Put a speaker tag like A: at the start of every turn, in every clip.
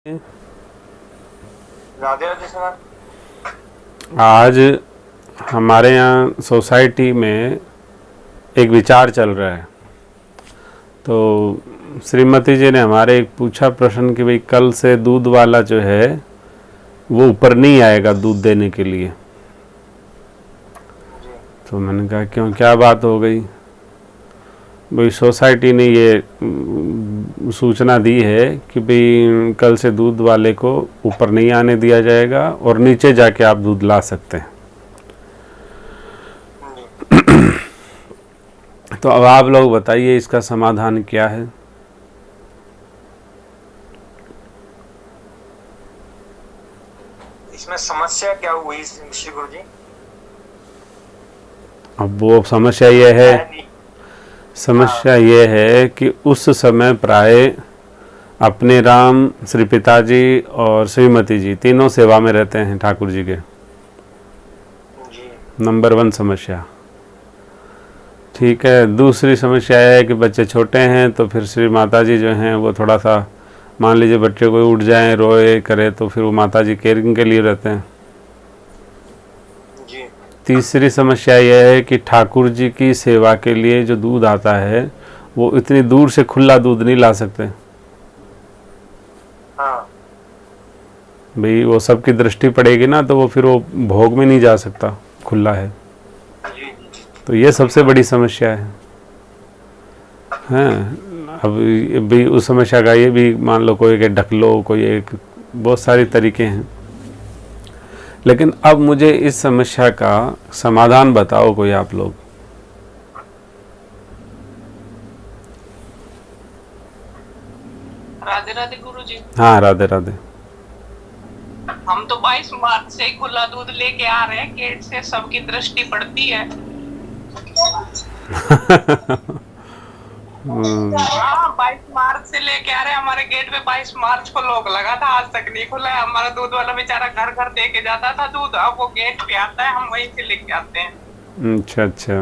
A: Radhe Radhe sir.
B: आज हमारे यहाँ सोसाइटी में एक विचार चल रहा है। तो श्रीमती जी ने हमारे एक पूछा प्रश्न कि भाई कल से दूध वाला जो है वो ऊपर नहीं आएगा दूध देने के लिए।
A: जी
B: तो मैंने कहा क्यों, क्या बात हो गई? भाई सोसाइटी ने ये सूचना दी है कि भाई कल से दूध वाले को ऊपर नहीं आने दिया जाएगा और नीचे जाके आप दूध ला सकते हैं।
A: जी।
B: तो अब आप लोग बताइए इसका समाधान क्या है?
A: इसमें समस्या क्या हुई श्री गुरु जी?
B: अब वो समस्या ये है,
A: है नहीं।
B: समस्या ये है कि उस समय प्राय अपने राम, श्री पिताजी और श्रीमती जी तीनों सेवा में रहते हैं ठाकुर जी के।
A: जी
B: नंबर 1 समस्या। ठीक है। दूसरी समस्या है कि बच्चे छोटे हैं तो फिर श्री माता जी जो हैं वो थोड़ा सा, मान लीजिए बच्चे कोई उठ जाए रोए करे तो फिर वो माता जी केयरिंग के लिए रहते हैं।
A: जी
B: तीसरी समस्या यह है कि ठाकुर जी की सेवा के लिए जो दूध आता है वो इतनी दूर से खुला दूध नहीं ला सकते।
A: हाँ।
B: भाई वो सबकी दृष्टि पड़ेगी ना, तो वो फिर वो भोग में नहीं जा सकता, खुला है।
A: जी जी
B: तो ये सबसे बड़ी समस्या है। हैं अब भी उस समस्या का ये भी मान लो, कोई एक ढक लो, कोई एक, बहुत सारे तरीके हैं। लेकिन अब मुझे इस समस्या का समाधान बताओ कोई आप लोग।
C: राधे राधे गुरु जी।
B: हाँ, राधे राधे।
C: हम तो 22 मार्च से खुला दूध लेके आ रहे हैं, गेट से सबकी दृष्टि पड़ती है। हाँ, 22 मार्च से लेके आ रहे हैं। हमारे गेट पे 22 मार्च को लॉक लगा था, आज तक नहीं खुला है। हमारा दूध वाला बेचारा घर घर दे के जाता था दूध, अब वो गेट पे आता है, हम वहीं से लेके आते हैं।
B: अच्छा अच्छा।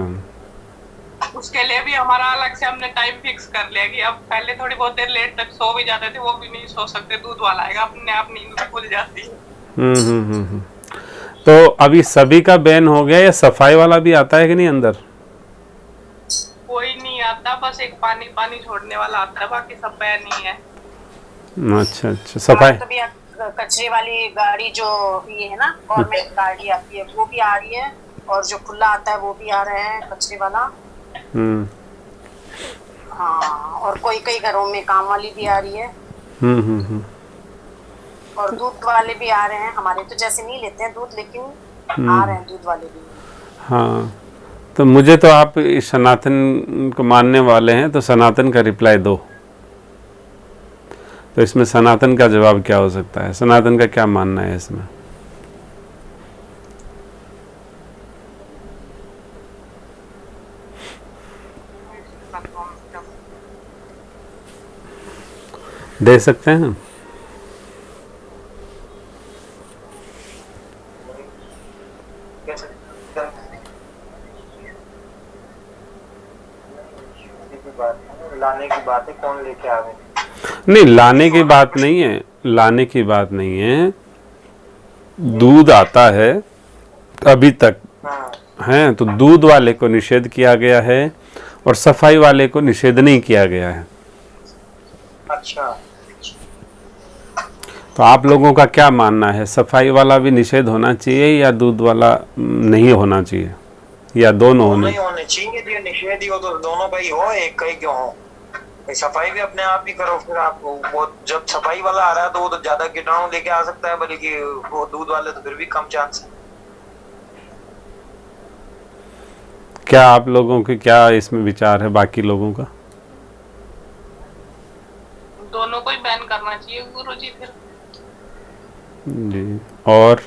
C: उसके लिए भी हमारा अलग से हमने टाइम फिक्स कर लिया कि अब पहले थोड़ी बहुत देर लेट तक सो भी जाते थे, वो भी नहीं सो सकते। दूध वाला आएगा, अपने आप नींद खुल जाती है।
B: हम्म। तो अभी सभी का बैन हो गया या सफाई वाला भी आता है कि नहीं अंदर?
C: कोई नहीं आता, बस एक पानी पानी छोड़ने वाला आता है, बाकी सब बैन नहीं है।
B: अच्छा अच्छा। सफाई
D: तो भी कचरे वाली गाड़ी जो ये है ना, गवर्नमेंट गाड़ी आती है वो भी आ रही है, और जो खुला आता है वो भी आ रहे हैं कचरे वाला।
B: हम्म
D: हाँ, और कोई कई घरों में काम वाली भी आ रही है,
B: हम्म।
D: और दूध वाले भी आ रहे हैं। हमारे तो जैसे नहीं लेते हैं दूध, लेकिन आ रहे हैं दूध वाले भी।
B: हाँ, तो मुझे तो आप इस सनातन को मानने वाले हैं तो सनातन का रिप्लाई दो। तो इसमें सनातन का जवाब क्या हो सकता है? सनातन का क्या मानना है इसमें? दे सकते हैं?
A: कैसे लाने की बात है, कौन लेके आवे?
B: नहीं, लाने की बात नहीं है, लाने की बात नहीं है। दूध आता है अभी तक
A: हाँ
B: है, तो दूध वाले को निषेध किया गया है और सफाई वाले को निषेध नहीं किया गया है।
A: अच्छा।
B: तो आप लोगों का क्या मानना है, सफाई वाला भी निषेध होना चाहिए या दूध वाला नहीं होना चाहिए, या दोनों
A: दोनों
B: होने?
A: ही होने चाहिए। ये निषेध ही हो तो दोनों का ही हो, एक का ही क्यों हो? सफाई भी अपने आप ही करो। फिर आप वो जब सफाई वाला आ रहा है तो वो तो ज्यादा कीटाणु लेके आ सकता है, बल्कि वो दूध वाले तो फिर भी कम चांस है।
B: क्या आप लोगों के क्या इसमें विचार है, बाकी लोगों का?
C: दोनों को ही बैन करना चाहिए गुरु जी फिर।
B: जी, और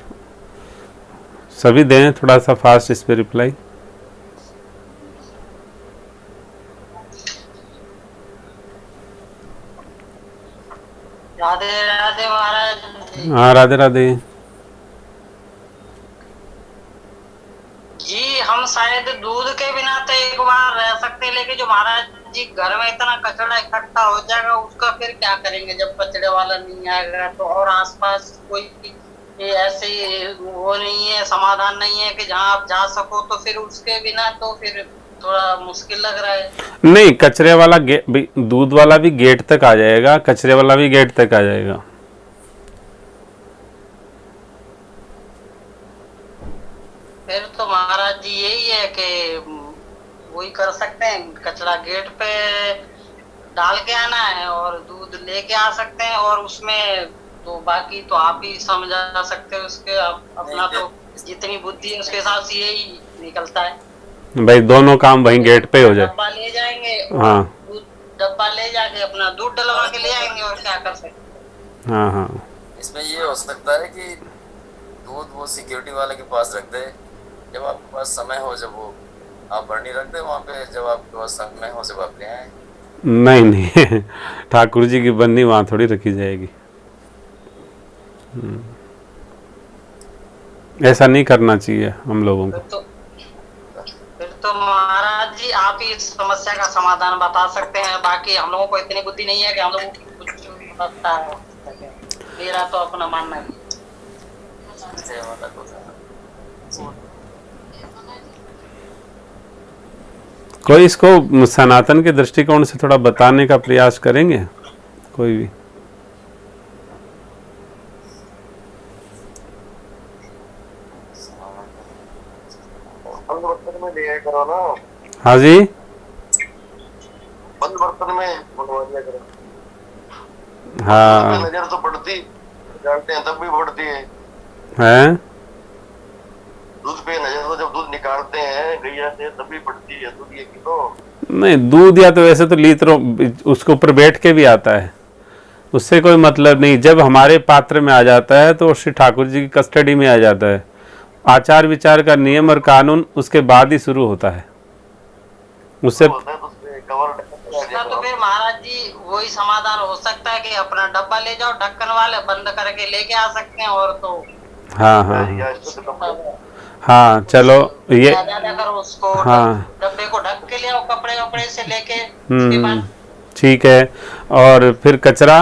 B: सभी दें थोड़ा सा फास्ट इस पे रिप्लाई।
D: राधे राधे महाराज।
B: हाँ, राधे राधे।
C: ये
E: हम शायद दूध के बिना तो एक बार रह सकते हैं, लेकिन जो महाराज जी घर में इतना कचरा इकट्ठा हो जाएगा उसका फिर क्या करेंगे जब कचरे वाला नहीं आएगा तो? और आसपास कोई ऐसे वो नहीं है, समाधान नहीं है कि जहाँ आप जा सको, तो फिर उसके बिना तो फिर थोड़ा मुश्किल लग रहा है।
B: नहीं, कचरे वाला दूध वाला भी गेट तक आ जाएगा, कचरे वाला भी गेट तक आ जाएगा।
E: फिर तो महाराज जी यही है कि वही कर सकते हैं, कचरा गेट पे डाल के आना है और दूध लेके आ सकते हैं, और उसमें तो बाकी तो आप ही समझा सकते हो उसके, अपना तो जितनी बुद्धि है उसके हिसाब से यही निकलता है
B: भाई। दोनों काम वहीं गेट पे हो जाए।
E: डब्बा ले जाएंगे,
B: हाँ,
E: डब्बा ले जाके अपना दूध डलवा के ले आएंगे, और क्या कर सकते।
B: हाँ हाँ,
F: इसमें ये हो सकता है कि दूध वो सिक्योरिटी वाले के पास रख दे, जब आपके पास समय हो, जब वो आप भरनी रख दे वहाँ पे, जब आपके पास समय हो जब आप ले आए।
B: नहीं नहीं ठाकुर जी की बन्नी वहाँ थोड़ी रखी जाएगी। ऐसा नहीं करना चाहिए हम लोगों को।
E: फिर तो महाराज जी आप ही इस समस्या का समाधान बता सकते हैं, बाकी हम लोगों को इतनी बुद्धि नहीं है कि हम लोगों को कुछ पता है। मेरा तो अपना मानना है।
B: कोई इसको सनातन के दृष्टिकोण से थोड़ा बताने का प्रयास करेंगे कोई भी?
G: बंद बर्तन में लिया करो ना।
B: हाँ जी,
G: बंद बर्तन में मंगवा लिया करो।
B: हाँ,
G: नजर तो पड़ती जानते हैं तब भी पड़ती है।
B: हैं?
G: दूध पे नजर तो जब दूध निकालते हैं गैया से तब भी पड़ती है। दूध ये किलो
B: नहीं, दूध या तो वैसे तो लीटरों उसके ऊपर बैठ के भी आता है, उससे कोई मतलब नहीं। जब हमारे पात्र में आ जाता है तो श्री ठाकुर जी की कस्टडी में आ जाता है। आचार विचार का नियम और कानून उसके बाद ही शुरू होता है। उससे
E: इसका तो फिर महाराज जी वही समाधान हो सकता है कि अपना डब्बा ले जाओ, ढक्कन वाले बंद करके लेके आ सकते हैं, और तो
B: हाँ हाँ हाँ, चलो ये
E: ज्यादा करो उसको,
B: हाँ,
E: डब्बे को ढक के ले आओ कपड़े वपड़े से लेके। उसके बाद
B: ठीक है। और फिर कचरा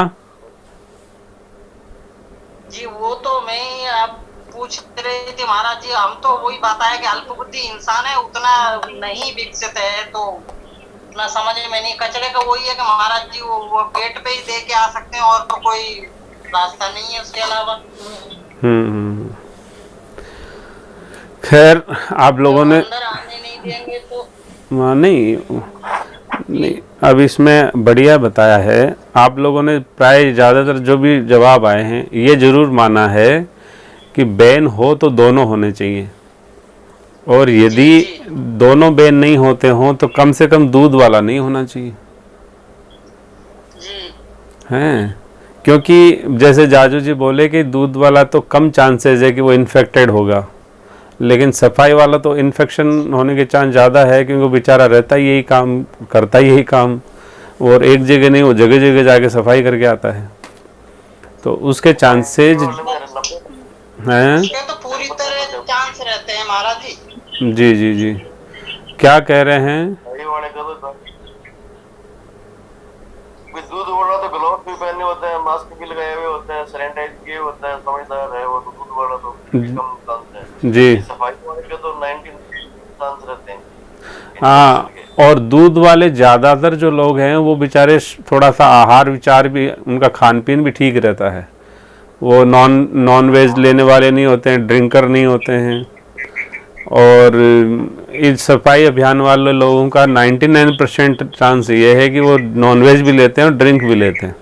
E: जी वो तो मैं आप पूछ रहे थे महाराज जी, हम तो वही बताया कि अल्प बुद्धि इंसान है, उतना नहीं विकसित है, तो उतना समझ में नहीं। कचरे का वही है कि महाराज जी वो गेट पे ही दे के आ सकते हैं, और तो कोई रास्ता नहीं है उसके अलावा।
B: खैर, आप लोगों ने
E: अंदर आने नहीं देंगे तो
B: नहीं, अब इसमें बढ़िया बताया है आप लोगों ने। प्राय ज़्यादातर जो भी जवाब आए हैं ये ज़रूर माना है कि बैन हो तो दोनों होने चाहिए, और यदि दोनों बैन नहीं होते हों तो कम से कम दूध वाला नहीं होना चाहिए हैं। क्योंकि जैसे जाजू जी बोले कि दूध वाला तो कम चांसेस है कि वो इन्फेक्टेड होगा, लेकिन सफाई वाला तो इन्फेक्शन होने के चांस ज़्यादा है, क्योंकि वो बेचारा रहता ही यही काम, करता ही यही काम, और एक जगह नहीं वो जगह जगह जाके सफाई करके आता है, तो उसके चांसेज हैं।
E: तो पूरी तरह चांस रहते हैं महाराज जी।
B: जी जी जी, क्या कह रहे हैं?
G: दूध वाला तो ग्लोव भी पहने होते हैं, मास्क भी लगाए हुए होते हैं, सैनिटाइज किए होते हैं, समझदार है वो। तो दूध वाला तो कम चांस है
B: जी।
G: सफाई वाले के तो 90 चांस रहते हैं।
B: हाँ, और दूध वाले ज़्यादातर जो लोग हैं वो बेचारे थोड़ा सा आहार विचार भी, उनका खान पीन भी ठीक रहता है। वो नॉन वेज लेने वाले नहीं होते हैं, ड्रिंकर नहीं होते हैं, और इस सफाई अभियान वाले लोगों का 99% चांस ये है कि वो नॉन वेज भी लेते हैं और ड्रिंक भी लेते हैं।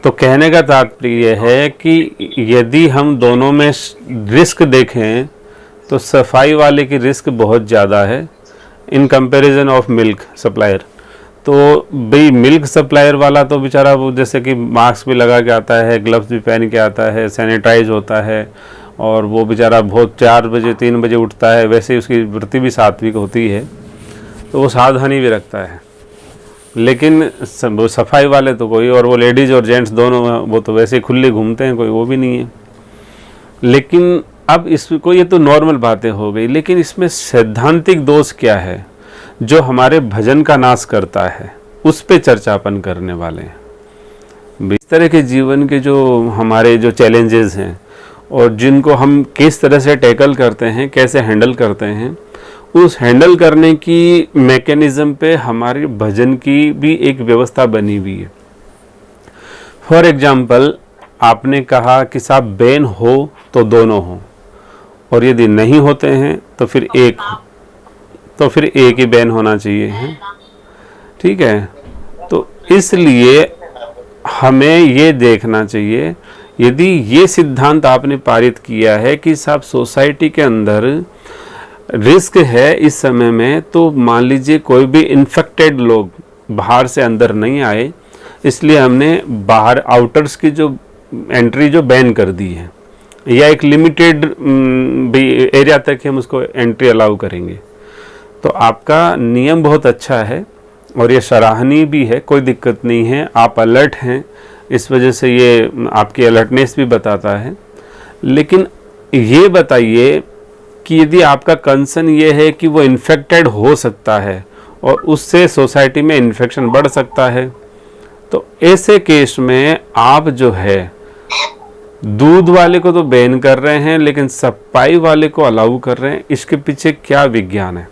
B: तो कहने का तात्पर्य है कि यदि हम दोनों में रिस्क देखें तो सफाई वाले की रिस्क बहुत ज़्यादा है in comparison of milk supplier. तो भाई मिल्क सप्लायर वाला तो बेचारा वो जैसे कि मास्क भी लगा के आता है, ग्लव्स भी पहन के आता है, सैनिटाइज होता है, और वो बेचारा बहुत 4 बजे 3 बजे उठता है, वैसे ही उसकी वृत्ति भी सात्विक होती है, तो वो सावधानी भी रखता है। लेकिन सफाई वाले तो कोई, और वो लेडीज़ और जेंट्स दोनों वो तो वैसे ही खुले घूमते हैं, कोई वो भी नहीं है। लेकिन अब इसको ये तो नॉर्मल बातें हो गई, लेकिन इसमें सैद्धांतिक दोष क्या है जो हमारे भजन का नाश करता है, उस पे चर्चा अपन करने वाले हैं। इस तरह के जीवन के जो हमारे जो चैलेंजेस हैं और जिनको हम किस तरह से टैकल करते हैं, कैसे हैंडल करते हैं, उस हैंडल करने की मैकेनिज्म पे हमारे भजन की भी एक व्यवस्था बनी हुई है। फॉर एग्जाम्पल, आपने कहा कि साहब बैन हो तो दोनों हो, और यदि नहीं होते हैं तो फिर एक ही बैन होना चाहिए है, ठीक है। तो इसलिए हमें ये देखना चाहिए, यदि ये सिद्धांत आपने पारित किया है कि साहब सोसाइटी के अंदर रिस्क है इस समय में, तो मान लीजिए कोई भी इन्फेक्टेड लोग बाहर से अंदर नहीं आए, इसलिए हमने बाहर आउटर्स की जो एंट्री जो बैन कर दी है, या एक लिमिटेड एरिया तक हम उसको एंट्री अलाउ करेंगे। तो आपका नियम बहुत अच्छा है और ये सराहनीय भी है, कोई दिक्कत नहीं है, आप अलर्ट हैं, इस वजह से ये आपकी अलर्टनेस भी बताता है। लेकिन ये बताइए कि यदि आपका कंसर्न ये है कि वो इन्फेक्टेड हो सकता है और उससे सोसाइटी में इन्फेक्शन बढ़ सकता है, तो ऐसे केस में आप जो है दूध वाले को तो बैन कर रहे हैं लेकिन सफाई वाले को अलाउ कर रहे हैं, इसके पीछे क्या विज्ञान है?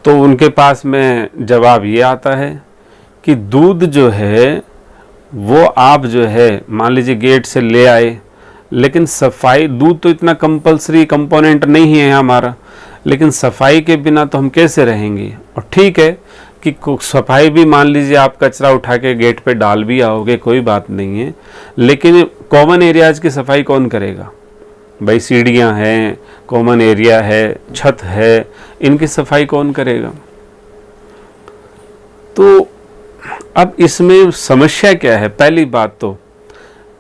B: तो उनके पास में जवाब ये आता है कि दूध जो है वो आप जो है मान लीजिए गेट से ले आए, लेकिन सफाई, दूध तो इतना कंपलसरी कंपोनेंट नहीं है हमारा, लेकिन सफाई के बिना तो हम कैसे रहेंगे? और ठीक है कि सफाई भी मान लीजिए आप कचरा उठा के गेट पे डाल भी आओगे, कोई बात नहीं है, लेकिन कॉमन एरियाज की सफाई कौन करेगा भाई? सीढ़ियाँ हैं, कॉमन एरिया है, छत है, इनकी सफाई कौन करेगा? तो अब इसमें समस्या क्या है? पहली बात तो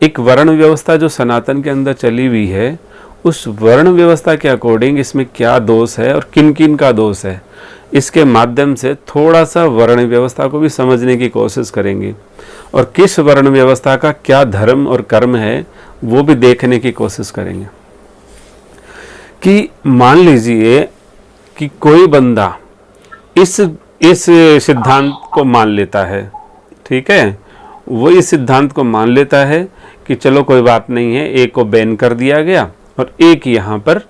B: एक वर्ण व्यवस्था जो सनातन के अंदर चली हुई है, उस वर्ण व्यवस्था के अकॉर्डिंग इसमें क्या दोष है और किन किन का दोष है, इसके माध्यम से थोड़ा सा वर्ण व्यवस्था को भी समझने की कोशिश करेंगे, और किस वर्ण व्यवस्था का क्या धर्म और कर्म है वो भी देखने की कोशिश करेंगे। कि मान लीजिए कि कोई बंदा इस सिद्धांत को मान लेता है, ठीक है, वो इस सिद्धांत को मान लेता है कि चलो कोई बात नहीं है, एक को बैन कर दिया गया और एक यहाँ पर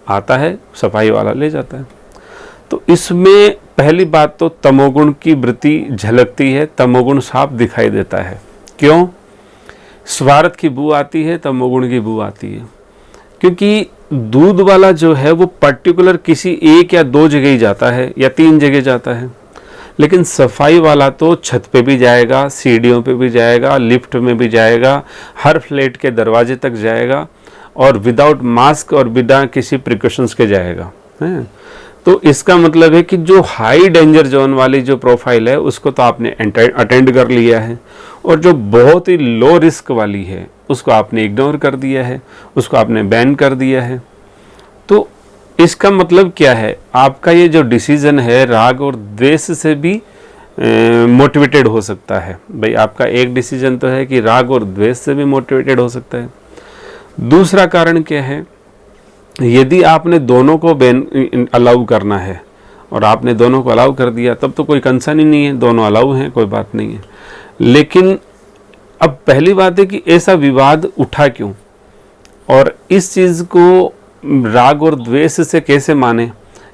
B: आता है, सफाई वाला ले जाता है। तो इसमें पहली बात तो तमोगुण की वृत्ति झलकती है, तमोगुण साफ दिखाई देता है। क्यों? स्वार्थ की बू आती है, तमोगुण की बू आती है, क्योंकि दूध वाला जो है वो पर्टिकुलर किसी एक या दो जगह ही जाता है या 3 जगह जाता है, लेकिन सफाई वाला तो छत पे भी जाएगा, सीढ़ियों पे भी जाएगा, लिफ्ट में भी जाएगा, हर फ्लैट के दरवाजे तक जाएगा, और विदाउट मास्क और बिना किसी प्रिकॉशंस के जाएगा, है। तो इसका मतलब है कि जो हाई डेंजर जोन वाली जो प्रोफाइल है उसको तो आपने अटेंड कर लिया है, और जो बहुत ही लो रिस्क वाली है उसको आपने इग्नोर कर दिया है, उसको आपने बैन कर दिया है। तो इसका मतलब क्या है? आपका ये जो डिसीजन है राग और द्वेष से भी मोटिवेटेड हो सकता है। भाई आपका एक डिसीजन तो है कि राग और द्वेष से भी मोटिवेटेड हो सकता है। दूसरा कारण क्या है? यदि आपने दोनों को बैन अलाउ करना है और आपने दोनों को अलाउ कर दिया, तब तो कोई कंसर्न ही नहीं है, दोनों अलाउ हैं, कोई बात नहीं है। लेकिन अब पहली बात है कि ऐसा विवाद उठा क्यों, और इस चीज़ को राग और द्वेष से कैसे माने?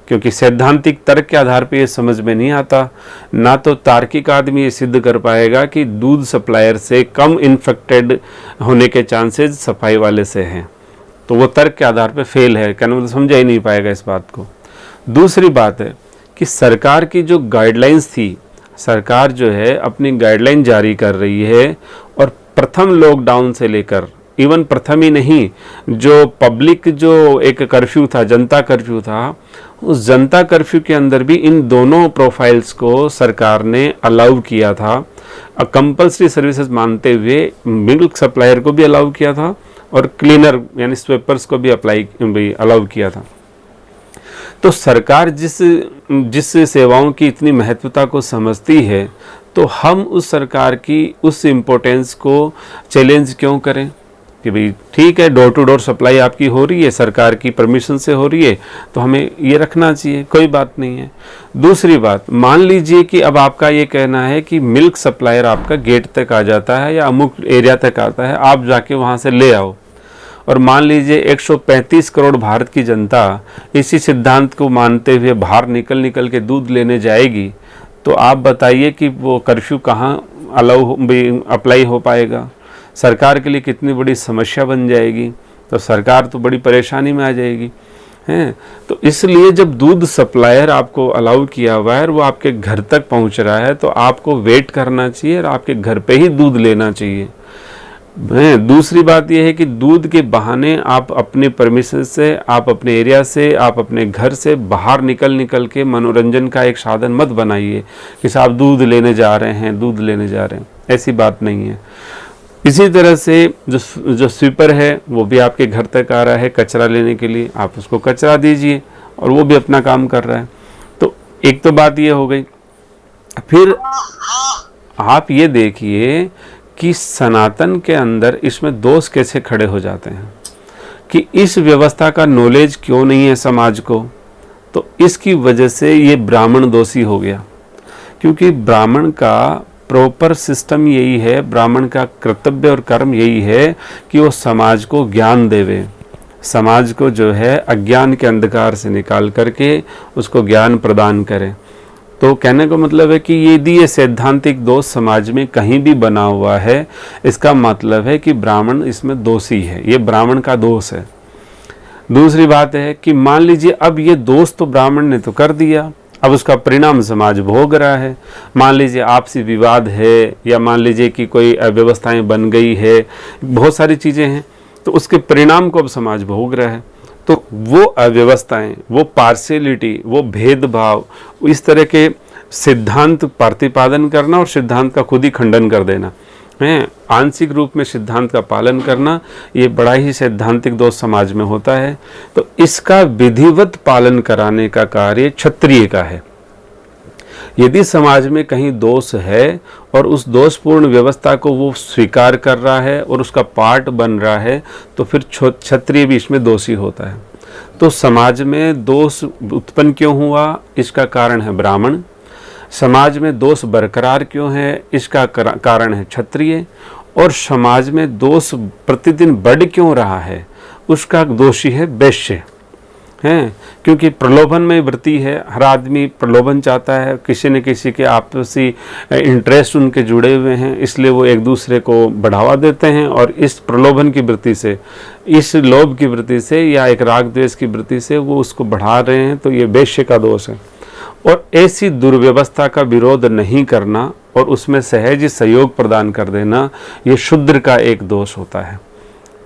B: क्योंकि सैद्धांतिक तर्क के आधार पे ये समझ में नहीं आता। ना तो तार्किक आदमी ये सिद्ध कर पाएगा कि दूध सप्लायर से कम इन्फेक्टेड होने के चांसेस सफाई वाले से हैं, तो वो तर्क के आधार पे फेल है, कहने मतलब समझा ही नहीं पाएगा इस बात को। दूसरी बात है कि सरकार की जो गाइडलाइंस थी, सरकार जो है अपनी गाइडलाइन जारी कर रही है, और प्रथम लॉकडाउन से लेकर, इवन प्रथम ही नहीं, जो पब्लिक जो एक कर्फ्यू था, जनता कर्फ्यू था, उस जनता कर्फ्यू के अंदर भी इन दोनों प्रोफाइल्स को सरकार ने अलाउ किया था। कंपल्सरी सर्विसेज मानते हुए मिल्क सप्लायर को भी अलाउ किया था, और क्लीनर यानी स्वीपर्स को भी अलाउ किया था। तो सरकार जिस सेवाओं की इतनी महत्वता को समझती है, तो हम उस सरकार की उस इम्पोर्टेंस को चैलेंज क्यों करें? कि भाई ठीक है, डोर टू डोर सप्लाई आपकी हो रही है, सरकार की परमिशन से हो रही है, तो हमें ये रखना चाहिए, कोई बात नहीं है। दूसरी बात, मान लीजिए कि अब आपका ये कहना है कि मिल्क सप्लायर आपका गेट तक आ जाता है या अमुक एरिया तक आता है, आप जाके वहाँ से ले आओ, और मान लीजिए 135 करोड़ भारत की जनता इसी सिद्धांत को मानते हुए बाहर निकल के दूध लेने जाएगी, तो आप बताइए कि वो कर्फ्यू कहाँ अप्लाई हो पाएगा? सरकार के लिए कितनी बड़ी समस्या बन जाएगी। तो सरकार तो बड़ी परेशानी में आ जाएगी, हैं। तो इसलिए जब दूध सप्लायर आपको अलाउ किया हुआ है और वो आपके घर तक पहुंच रहा है, तो आपको वेट करना चाहिए और आपके घर पे ही दूध लेना चाहिए। दूसरी बात यह है कि दूध के बहाने आप अपने परमिशन से, आप अपने एरिया से, आप अपने घर से बाहर निकल के मनोरंजन का एक साधन मत बनाइए कि साहब दूध लेने जा रहे हैं, दूध लेने जा रहे हैं, ऐसी बात नहीं है। इसी तरह से जो स्वीपर है वो भी आपके घर तक आ रहा है कचरा लेने के लिए, आप उसको कचरा दीजिए और वो भी अपना काम कर रहा है। तो एक तो बात ये हो गई। फिर आप ये देखिए कि सनातन के अंदर इसमें दोष कैसे खड़े हो जाते हैं कि इस व्यवस्था का नॉलेज क्यों नहीं है समाज को। तो इसकी वजह से ये ब्राह्मण दोषी हो गया, क्योंकि ब्राह्मण का प्रॉपर सिस्टम यही है, ब्राह्मण का कर्तव्य और कर्म यही है कि वो समाज को ज्ञान देवे, समाज को जो है अज्ञान के अंधकार से निकाल करके उसको ज्ञान प्रदान करे। तो कहने का मतलब है कि यदि ये सैद्धांतिक दोष समाज में कहीं भी बना हुआ है, इसका मतलब है कि ब्राह्मण इसमें दोषी है, ये ब्राह्मण का दोष है। दूसरी बात है कि मान लीजिए अब ये दोष तो ब्राह्मण ने तो कर दिया, अब उसका परिणाम समाज भोग रहा है। मान लीजिए आपसी विवाद है, या मान लीजिए कि कोई अव्यवस्थाएं बन गई है, बहुत सारी चीज़ें हैं, तो उसके परिणाम को अब समाज भोग रहा है। तो वो अव्यवस्थाएं, वो पार्शियलिटी, वो भेदभाव, इस तरह के सिद्धांत प्रतिपादन करना और सिद्धांत का खुद ही खंडन कर देना है, आंशिक रूप में सिद्धांत का पालन करना, ये बड़ा ही सैद्धांतिक दोष समाज में होता है। तो इसका विधिवत पालन कराने का कार्य क्षत्रिय का है। यदि समाज में कहीं दोष है और उस दोषपूर्ण व्यवस्था को वो स्वीकार कर रहा है और उसका पार्ट बन रहा है, तो फिर क्षत्रिय भी इसमें दोषी होता है। तो समाज में दोष उत्पन्न क्यों हुआ, इसका कारण है ब्राह्मण। समाज में दोष बरकरार क्यों है, इसका कारण है क्षत्रिय। और समाज में दोष प्रतिदिन बढ़ क्यों रहा है, उसका दोषी है वैश्य, हैं। क्योंकि प्रलोभन में वृत्ति है, हर आदमी प्रलोभन चाहता है, किसी न किसी के आपसी इंटरेस्ट उनके जुड़े हुए हैं, इसलिए वो एक दूसरे को बढ़ावा देते हैं और इस प्रलोभन की वृत्ति से, इस लोभ की वृत्ति से या एक राग द्वेष की वृत्ति से वो उसको बढ़ा रहे हैं। तो ये वैश्य का दोष है। और ऐसी दुर्व्यवस्था का विरोध नहीं करना और उसमें सहज सहयोग प्रदान कर देना, ये शूद्र का एक दोष होता है।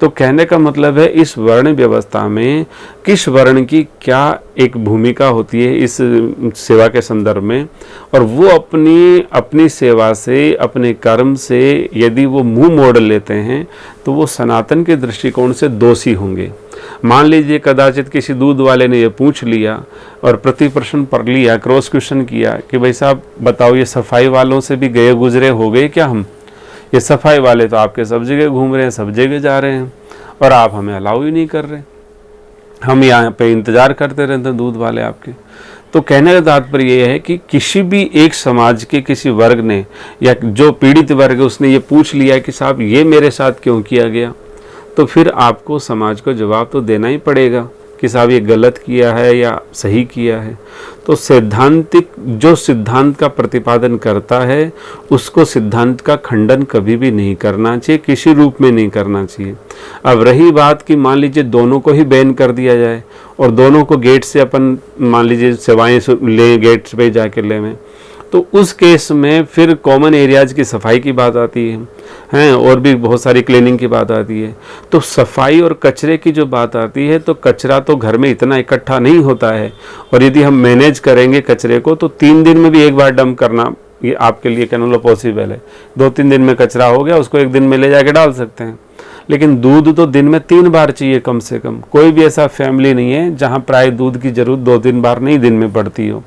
B: तो कहने का मतलब है इस वर्ण व्यवस्था में किस वर्ण की क्या एक भूमिका होती है इस सेवा के संदर्भ में, और वो अपनी सेवा से, अपने कर्म से यदि वो मुंह मोड़ लेते हैं तो वो सनातन के दृष्टिकोण से दोषी होंगे। मान लीजिए कदाचित किसी दूध वाले ने ये पूछ लिया और प्रति प्रश्न पढ़ लिया, क्रॉस क्वेश्चन किया कि भाई साहब बताओ, ये सफाई वालों से भी गए गुजरे हो गए क्या हम? ये सफाई वाले तो आपके सब जगह घूम रहे हैं, सब जगह जा रहे हैं, और आप हमें अलाउ ही नहीं कर रहे, हम यहाँ पे इंतज़ार करते रहते हैं दूध वाले आपके। तो कहने का तात्पर्य ये है कि किसी भी एक समाज के किसी वर्ग ने, या जो पीड़ित वर्ग है, उसने ये पूछ लिया कि साहब ये मेरे साथ क्यों किया गया, तो फिर आपको समाज को जवाब तो देना ही पड़ेगा कि साहब ये गलत किया है या सही किया है। तो सैद्धांतिक जो सिद्धांत का प्रतिपादन करता है उसको सिद्धांत का खंडन कभी भी नहीं करना चाहिए, किसी रूप में नहीं करना चाहिए। अब रही बात कि मान लीजिए दोनों को ही बैन कर दिया जाए और दोनों को गेट से अपन मान लीजिए सेवाएं ले, गेट पे जाके लेवें, तो उस केस में फिर कॉमन एरियाज की सफाई की बात आती है, और भी बहुत सारी क्लीनिंग की बात आती है। तो सफाई और कचरे की जो बात आती है, तो कचरा तो घर में इतना इकट्ठा नहीं होता है, और यदि हम मैनेज करेंगे कचरे को तो 3 दिन में भी एक बार डंप करना ये आपके लिए कहना पॉसिबल है। 2-3 दिन में कचरा हो गया, उसको 1 दिन में ले जाके डाल सकते हैं। लेकिन दूध तो दिन में 3 बार चाहिए कम से कम। कोई भी ऐसा फैमिली नहीं है जहाँ प्राय दूध की जरूरत 2-3 बार नहीं दिन में पड़ती हो।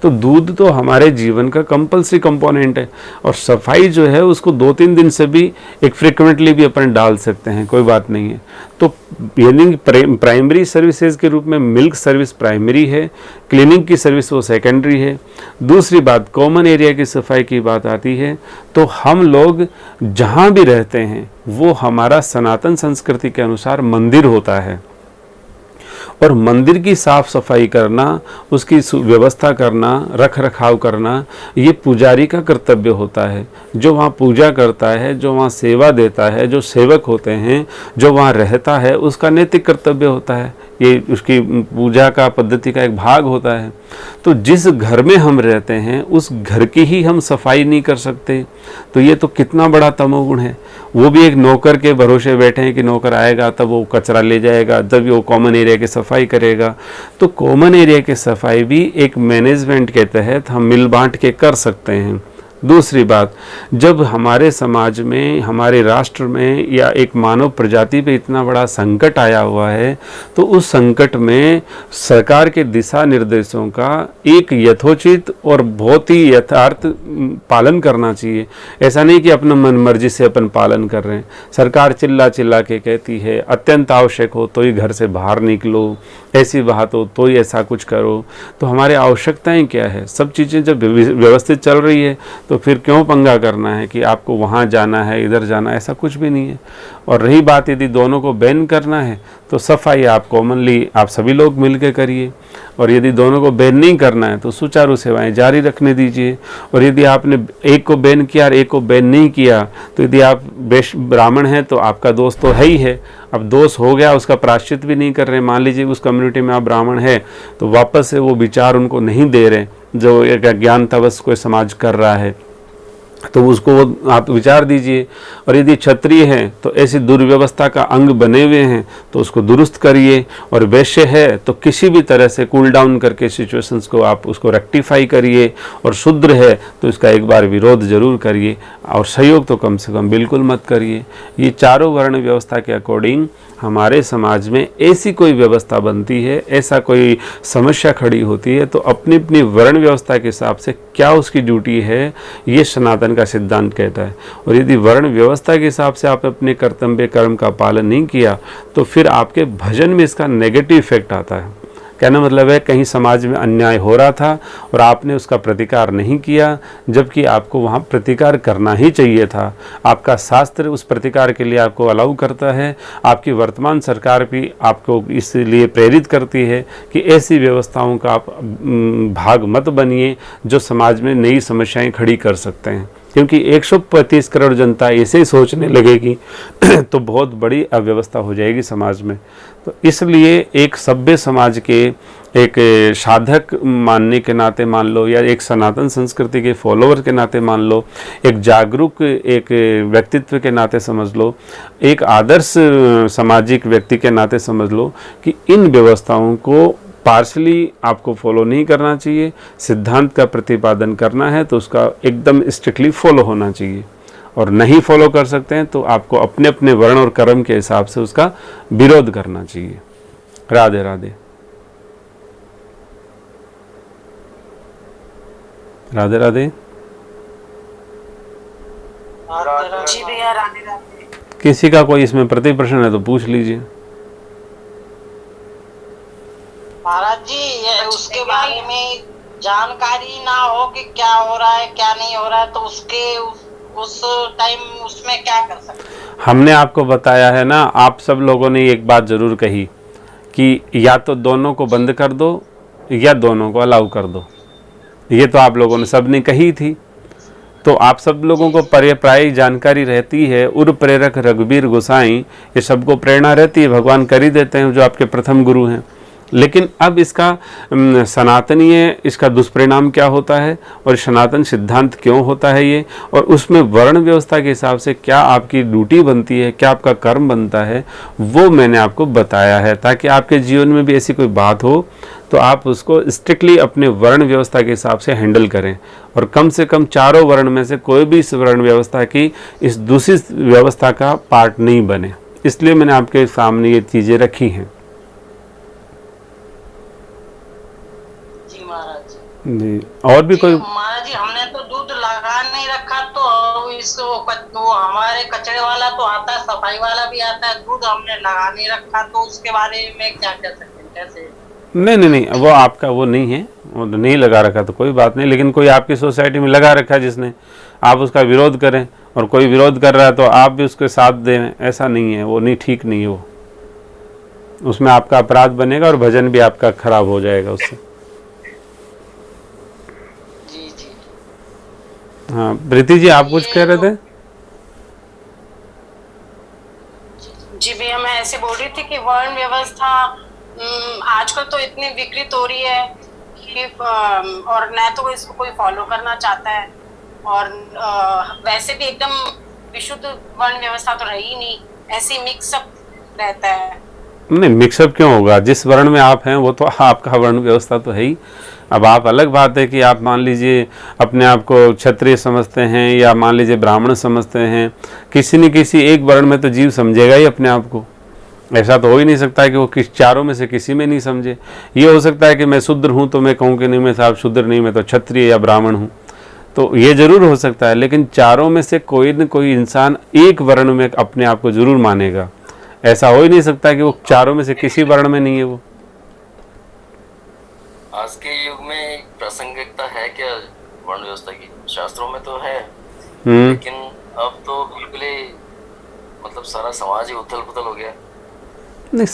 B: तो दूध तो हमारे जीवन का कंपल्सरी कंपोनेंट है, और सफाई जो है उसको 2-3 दिन से भी एक फ्रिक्वेंटली भी अपन डाल सकते हैं, कोई बात नहीं है। तो यानी प्राइमरी सर्विसेज के रूप में मिल्क सर्विस प्राइमरी है, क्लीनिंग की सर्विस वो सेकेंडरी है। दूसरी बात, कॉमन एरिया की सफाई की बात आती है तो हम लोग जहाँ भी रहते हैं वो हमारा सनातन संस्कृति के अनुसार मंदिर होता है, और मंदिर की साफ सफाई करना, उसकी व्यवस्था करना, रख रखाव करना, ये पुजारी का कर्तव्य होता है। जो वहाँ पूजा करता है, जो वहाँ सेवा देता है, जो सेवक होते हैं, जो वहाँ रहता है, उसका नैतिक कर्तव्य होता है। ये उसकी पूजा का पद्धति का एक भाग होता है। तो जिस घर में हम रहते हैं उस घर की ही हम सफाई नहीं कर सकते, तो ये तो कितना बड़ा तमोगुण है। वो भी एक नौकर के भरोसे बैठे हैं कि नौकर आएगा तब वो कचरा ले जाएगा, जब वो कॉमन एरिया की सफाई करेगा। तो कॉमन एरिया की सफाई भी एक मैनेजमेंट के तहत हम मिल बांट के कर सकते हैं। दूसरी बात, जब हमारे समाज में, हमारे राष्ट्र में या एक मानव प्रजाति पे इतना बड़ा संकट आया हुआ है, तो उस संकट में सरकार के दिशा निर्देशों का एक यथोचित और बहुत ही यथार्थ पालन करना चाहिए। ऐसा नहीं कि अपना मन मर्जी से अपन पालन कर रहे हैं। सरकार चिल्ला चिल्ला के कहती है अत्यंत आवश्यक हो तो ही घर से बाहर निकलो, ऐसी बात हो तो ही ऐसा कुछ करो। तो हमारी आवश्यकताएं क्या है? सब चीज़ें जब व्यवस्थित चल रही है तो फिर क्यों पंगा करना है कि आपको वहाँ जाना है, इधर जाना है? ऐसा कुछ भी नहीं है। और रही बात, यदि दोनों को बैन करना है तो सफाई आप कॉमनली आप सभी लोग मिलकर करिए, और यदि दोनों को बैन नहीं करना है तो सुचारू सेवाएं जारी रखने दीजिए। और यदि आपने एक को बैन किया और एक को बैन नहीं किया, तो यदि आप ब्राह्मण हैं तो आपका दोष तो है ही है। अब दोष हो गया, उसका प्रायश्चित भी नहीं कर रहे। मान लीजिए उस कम्युनिटी में आप ब्राह्मण हैं तो वापस से वो विचार उनको नहीं दे रहे जो एक अज्ञानतावश कोई समाज कर रहा है, तो उसको आप विचार दीजिए। और यदि क्षत्रिय हैं तो ऐसी दुर्व्यवस्था का अंग बने हुए हैं तो उसको दुरुस्त करिए। और वैश्य है तो किसी भी तरह से कूल डाउन करके सिचुएशंस को आप उसको रेक्टिफाई करिए। और शूद्र है तो इसका एक बार विरोध जरूर करिए, और सहयोग तो कम से कम बिल्कुल मत करिए। ये चारों वर्ण व्यवस्था के अकॉर्डिंग हमारे समाज में ऐसी कोई व्यवस्था बनती है, ऐसा कोई समस्या खड़ी होती है, तो अपनी अपनी वर्ण व्यवस्था के हिसाब से क्या उसकी ड्यूटी है, ये सनातन का सिद्धांत कहता है। और यदि वर्ण व्यवस्था के हिसाब से आप अपने कर्तव्य कर्म का पालन नहीं किया तो फिर आपके भजन में इसका नेगेटिव इफेक्ट आता है। कहना मतलब है कहीं समाज में अन्याय हो रहा था और आपने उसका प्रतिकार नहीं किया, जबकि आपको वहाँ प्रतिकार करना ही चाहिए था। आपका शास्त्र उस प्रतिकार के लिए आपको अलाउ करता है। आपकी वर्तमान सरकार भी आपको इसलिए प्रेरित करती है कि ऐसी व्यवस्थाओं का आप भाग मत बनिए जो समाज में नई समस्याएं खड़ी कर सकते हैं। क्योंकि 135 करोड़ जनता ऐसे ही सोचने लगेगी तो बहुत बड़ी अव्यवस्था हो जाएगी समाज में। तो इसलिए एक सभ्य समाज के एक साधक मानने के नाते मान लो, या एक सनातन संस्कृति के फॉलोअर के नाते मान लो, एक जागरूक एक व्यक्तित्व के नाते समझ लो, एक आदर्श सामाजिक व्यक्ति के नाते समझ लो कि इन व्यवस्थाओं को पार्शली आपको फॉलो नहीं करना चाहिए। सिद्धांत का प्रतिपादन करना है तो उसका एकदम स्ट्रिक्टली फॉलो होना चाहिए, और नहीं फॉलो कर सकते हैं तो आपको अपने अपने वर्ण और कर्म के हिसाब से उसका विरोध करना चाहिए। राधे राधे। राधे राधे।
D: जी भैया, राधे राधे।
B: किसी का कोई इसमें प्रति प्रश्न है तो पूछ लीजिए।
E: महाराज जी, ये उसके बारे में जानकारी ना हो कि क्या हो रहा है क्या नहीं हो रहा है, तो उसके उस टाइम उसमें क्या कर सकते हैं?
B: हमने आपको बताया है ना, आप सब लोगों ने एक बात जरूर कही कि या तो दोनों को बंद कर दो या दोनों को अलाउ कर दो। ये तो आप लोगों ने सबने कही थी। तो आप सब लोगों को प्राय जानकारी रहती है। उर प्रेरक रघुबीर गोसाई, ये सबको प्रेरणा रहती है, भगवान कर ही देते हैं जो आपके प्रथम गुरु हैं। लेकिन अब इसका सनातनीय इसका दुष्परिणाम क्या होता है और सनातन सिद्धांत क्यों होता है ये, और उसमें वर्ण व्यवस्था के हिसाब से क्या आपकी ड्यूटी बनती है, क्या आपका कर्म बनता है, वो मैंने आपको बताया है, ताकि आपके जीवन में भी ऐसी कोई बात हो तो आप उसको स्ट्रिक्टली अपने वर्ण व्यवस्था के हिसाब से हैंडल करें, और कम से कम चारों वर्ण में से कोई भी इस वर्ण व्यवस्था की इस दूषित व्यवस्था का पार्ट नहीं बने। इसलिए मैंने आपके सामने ये चीज़ें रखी हैं। जी। और भी कोई?
E: महाराज जी हमने तो दूध लगा नहीं रखा, तो इसको तो हमारे कचरे वाला तो आता है, सफाई वाला भी आता है, दूध हमने लगा नहीं रखा, तो उसके बारे में क्या कह सकते हैं, कैसे?
B: नहीं नहीं नहीं, वो आपका वो नहीं है, वो नहीं लगा रखा तो कोई बात नहीं, लेकिन कोई आपकी सोसाइटी में लगा रखा है जिसने, आप उसका विरोध करें और कोई विरोध कर रहा है तो आप भी उसके साथ दें, ऐसा नहीं है, वो नहीं, ठीक नहीं है वो, उसमें आपका अपराध बनेगा और भजन भी आपका खराब हो जाएगा उससे।
E: जी जी।
B: हाँ प्रीति जी, आप कुछ कह रहे थे?
D: जी भैया, मैं ऐसे बोल रही थी कि वर्ण व्यवस्था आजकल तो इतनी विकृत हो रही है कि और न तो इसको कोई फॉलो करना चाहता है, और वैसे भी एकदम विशुद्ध वर्ण व्यवस्था तो रही नहीं, ऐसे मिक्सअप रहता है।
B: नहीं, मिक्सअप क्यों होगा? जिस वर्ण में आप हैं वो तो आपका वर्ण व्यवस्था तो है ही। अब आप अलग बात है कि आप मान लीजिए अपने आप को क्षत्रिय समझते हैं या मान लीजिए ब्राह्मण समझते हैं, किसी न किसी एक वर्ण में तो जीव समझेगा ही अपने आप को। ऐसा तो हो ही नहीं सकता है कि वो किस चारों में से किसी में नहीं समझे। ये हो सकता है कि मैं शूद्र हूँ तो मैं कहूँ कि नहीं मैं साहब शूद्र नहीं, मैं तो क्षत्रिय या ब्राह्मण हूँ, तो ये जरूर हो सकता है, लेकिन चारों में से कोई न कोई इंसान एक वर्ण में अपने आप को जरूर मानेगा। ऐसा हो ही नहीं सकता कि वो चारों में से किसी वर्ण में नहीं है वो।
F: आज के युग में एक प्रासंगिकता है क्या वर्ण व्यवस्था की? शास्त्रों में तो है, लेकिन अब तो बिल्कुल ही मतलब सारा समाज ही उथल पुथल हो गया।
B: नहीं,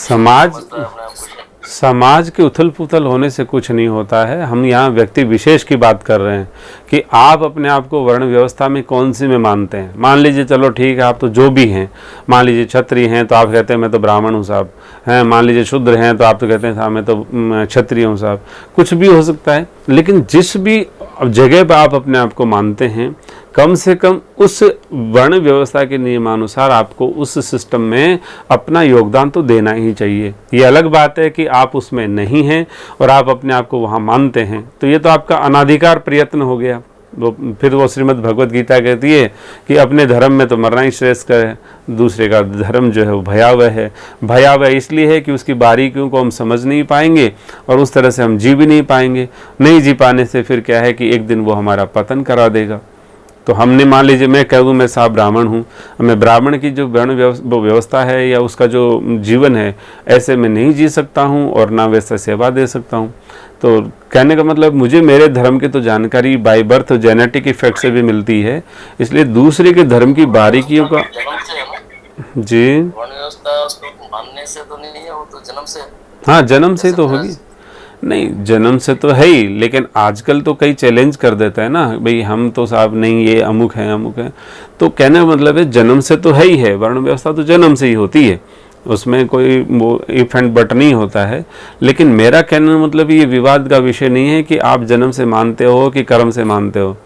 B: समाज के उथल पुथल होने से कुछ नहीं होता है। हम यहाँ व्यक्ति विशेष की बात कर रहे हैं कि आप अपने आप को वर्ण व्यवस्था में कौन सी में मानते हैं। मान लीजिए चलो ठीक है, आप तो जो भी हैं, मान लीजिए क्षत्रिय हैं तो आप कहते हैं मैं तो ब्राह्मण हूँ साहब, हैं, मान लीजिए शूद्र हैं तो आप तो कहते हैं साहब मैं तो क्षत्रिय हूँ साहब, कुछ भी हो सकता है। लेकिन जिस भी जगह पर आप अपने आप को मानते हैं, कम से कम उस वर्ण व्यवस्था के नियमानुसार आपको उस सिस्टम में अपना योगदान तो देना ही चाहिए। ये अलग बात है कि आप उसमें नहीं हैं और आप अपने आप को वहाँ मानते हैं, तो ये तो आपका अनाधिकार प्रयत्न हो गया। फिर वो श्रीमद् भगवत गीता कहती है कि अपने धर्म में तो मरना ही श्रेष्ठ है, दूसरे का धर्म जो है वो भयावह है। भयावह इसलिए है कि उसकी बारीकियों को हम समझ नहीं पाएंगे और उस तरह से हम जी भी नहीं पाएंगे। नहीं जी पाने से फिर क्या है कि एक दिन वो हमारा पतन करा देगा। तो हमने मान लीजिए मैं कह दूँ मैं साहब ब्राह्मण हूँ, मैं ब्राह्मण की जो वर्ण व्यवस्था है या उसका जो जीवन है ऐसे में नहीं जी सकता हूँ और ना वैसा सेवा दे सकता हूँ। तो कहने का मतलब मुझे मेरे धर्म की तो जानकारी बाय बर्थ जेनेटिक इफेक्ट से भी मिलती है, इसलिए दूसरे के धर्म की बारीकियों का जी
F: वर्ण व्यवस्था उसको मानने से तो नहीं है, वो तो जन्म से।
B: हाँ जन्म से तो होगी, नहीं जन्म से तो है ही, लेकिन आजकल तो कई चैलेंज कर देता है ना भाई हम तो साहब नहीं ये अमुक है अमुक है। तो कहने का मतलब है जन्म से तो है ही है, वर्ण व्यवस्था तो जन्म से ही होती है, उसमें कोई वो इफ एंड बट नहीं होता है। लेकिन मेरा कहने का मतलब ये विवाद का विषय नहीं है कि आप जन्म से मानते हो कि कर्म से मानते हो,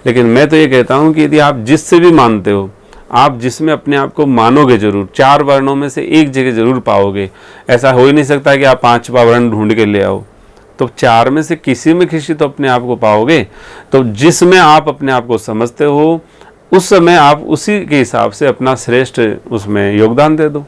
B: लेकिन मैं तो ये कहता हूँ कि यदि आप जिससे भी मानते हो, आप जिसमें अपने आप को मानोगे जरूर, चार वर्णों में से एक जगह जरूर पाओगे। ऐसा हो ही नहीं सकता कि आप पांचवा वर्ण ढूंढ के ले आओ, तो चार में से किसी में किसी तो अपने आप को पाओगे। तो जिसमें आप अपने आप को समझते हो उस समय आप उसी के हिसाब से अपना श्रेष्ठ उसमें योगदान दे दो।